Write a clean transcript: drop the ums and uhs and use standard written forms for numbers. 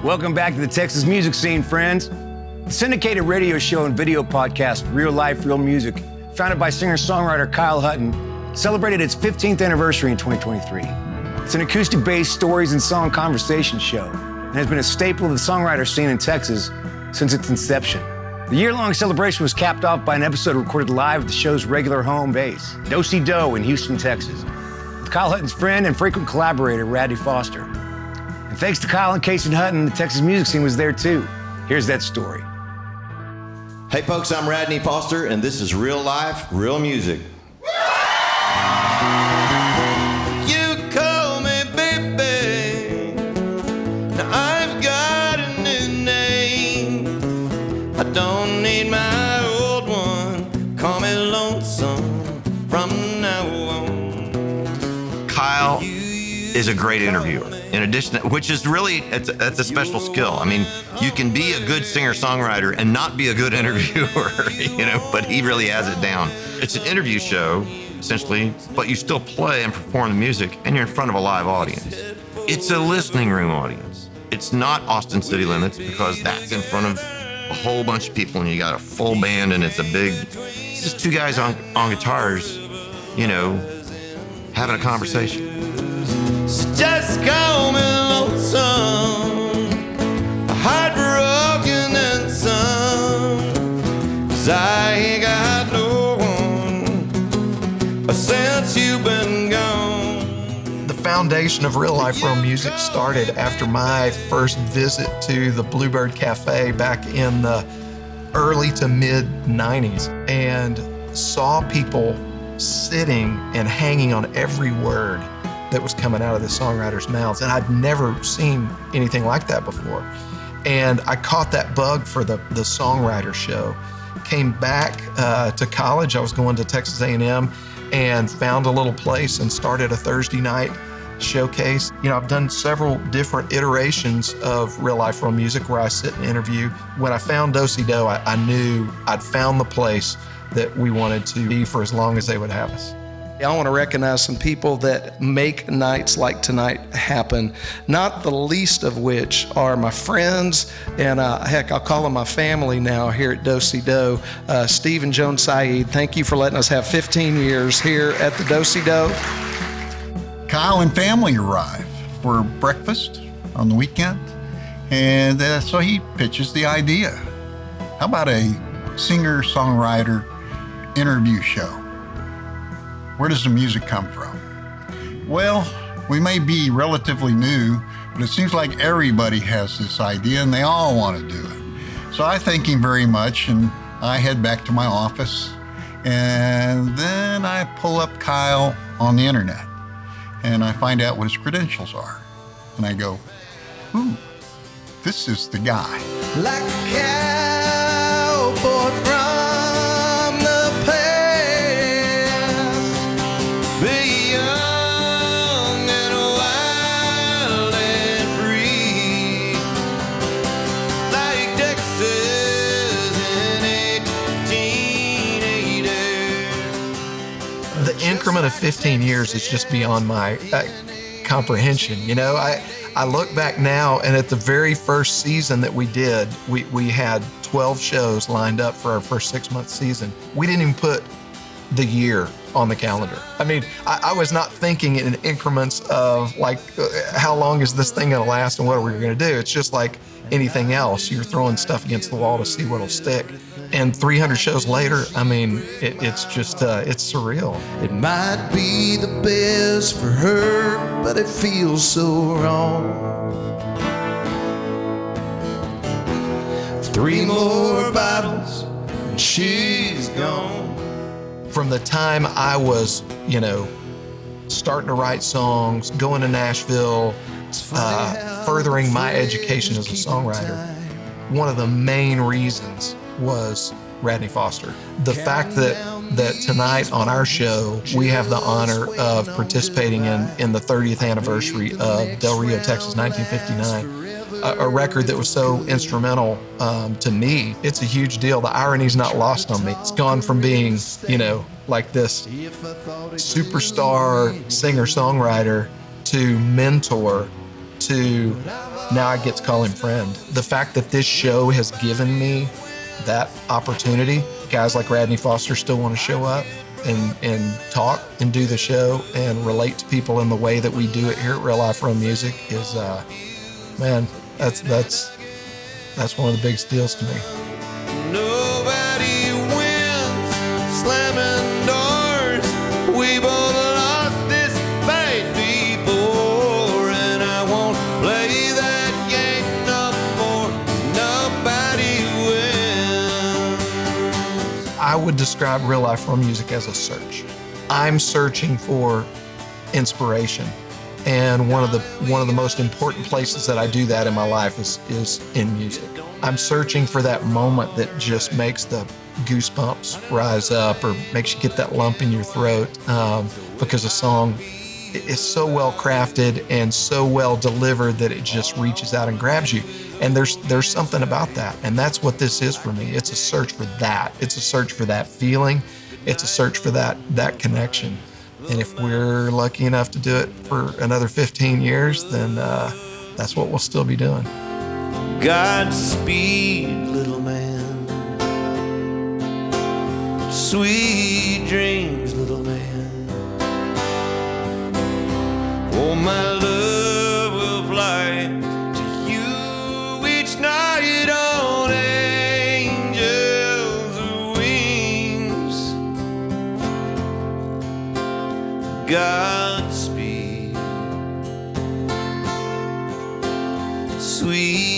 Welcome back to the Texas music scene, friends. The syndicated radio show and video podcast, Real Life, Real Music, founded by singer-songwriter Kyle Hutton, celebrated its 15th anniversary in 2023. It's an acoustic-based stories and song conversation show and has been a staple of the songwriter scene in Texas since its inception. The year-long celebration was capped off by an episode recorded live at the show's regular home base, Do-Si-Do in Houston, Texas, with Kyle Hutton's friend and frequent collaborator, Radney Foster. And thanks to Kyle and Casen Hutton, the Texas music scene was there too. Here's that story. Hey folks, I'm Radney Foster, and this is Real Life, Real Music. You call me baby, now I've got a new name. I don't need my old one, call me lonesome from now on. Kyle is a great interviewer. In addition, which is really, that's a special skill. I mean, you can be a good singer-songwriter and not be a good interviewer, but he really has it down. It's an interview show, essentially, but you still play and perform the music, and you're in front of a live audience. It's a listening room audience. It's not Austin City Limits, because that's in front of a whole bunch of people, and you got a full band, and it's just two guys on guitars, having a conversation. Just call me lonesome, heartbroken and some, 'cause I ain't got no one since you've been gone. The foundation of Real Life, Real Music started after my first visit to the Bluebird Cafe back in the early to mid 90s, and saw people sitting and hanging on every word that was coming out of the songwriters' mouths. And I'd never seen anything like that before. And I caught that bug for the Songwriter show. Came back to college. I was going to Texas A&M and found a little place and started a Thursday night showcase. I've done several different iterations of Real Life, Real Music where I sit and interview. When I found Do-Si-Do, I knew I'd found the place that we wanted to be for as long as they would have us. I want to recognize some people that make nights like tonight happen, not the least of which are my friends, and heck, I'll call them my family now here at Do-Si-Do. Steve and Joan Saeed, thank you for letting us have 15 years here at the Do-Si-Do. Kyle and family arrive for breakfast on the weekend, and so he pitches the idea. How about a singer-songwriter interview show? Where does the music come from? Well, we may be relatively new, but it seems like everybody has this idea and they all want to do it. So I thank him very much, and I head back to my office, and then I pull up Kyle on the internet and I find out what his credentials are. And I go, ooh, this is the guy. Like a cowboy from the Be young and wild and free, like Texas in 1880. The increment of 15 years is just beyond my comprehension. I look back now, and at the very first season that we did, we had 12 shows lined up for our first 6-month season. We didn't even put the year on the calendar. I mean, I was not thinking in increments of how long is this thing gonna last and what are we gonna do? It's just like anything else. You're throwing stuff against the wall to see what'll stick. And 300 shows later, I mean, it's just, it's surreal. It might be the best for her, but it feels so wrong. 3 more bottles and she's gone. From the time I was, starting to write songs, going to Nashville, furthering my education as a songwriter, one of the main reasons was Radney Foster. The fact that tonight on our show, we have the honor of participating in the 30th anniversary of Del Rio, Texas, 1959. A record that was so instrumental to me. It's a huge deal. The irony's not lost on me. It's gone from being, like this superstar singer-songwriter to mentor to now I get to call him friend. The fact that this show has given me that opportunity, guys like Radney Foster still want to show up and talk and do the show and relate to people in the way that we do it here at Real Life Real Music is, man, that's one of the biggest deals to me. Nobody wins slamming doors. We both lost this fight before, and I won't play that game no more. Nobody wins. I would describe Real Life Real Music as a search. I'm searching for inspiration. And one of the most important places that I do that in my life is in music. I'm searching for that moment that just makes the goosebumps rise up or makes you get that lump in your throat because a song is so well crafted and so well delivered that it just reaches out and grabs you. And there's something about that. And that's what this is for me. It's a search for that. It's a search for that feeling. It's a search for that connection. And if we're lucky enough to do it for another 15 years, then that's what we'll still be doing. Godspeed, little man. Sweet dreams, little man. Oh, my love will fly to you each night on angels' wings. Godspeed, sweet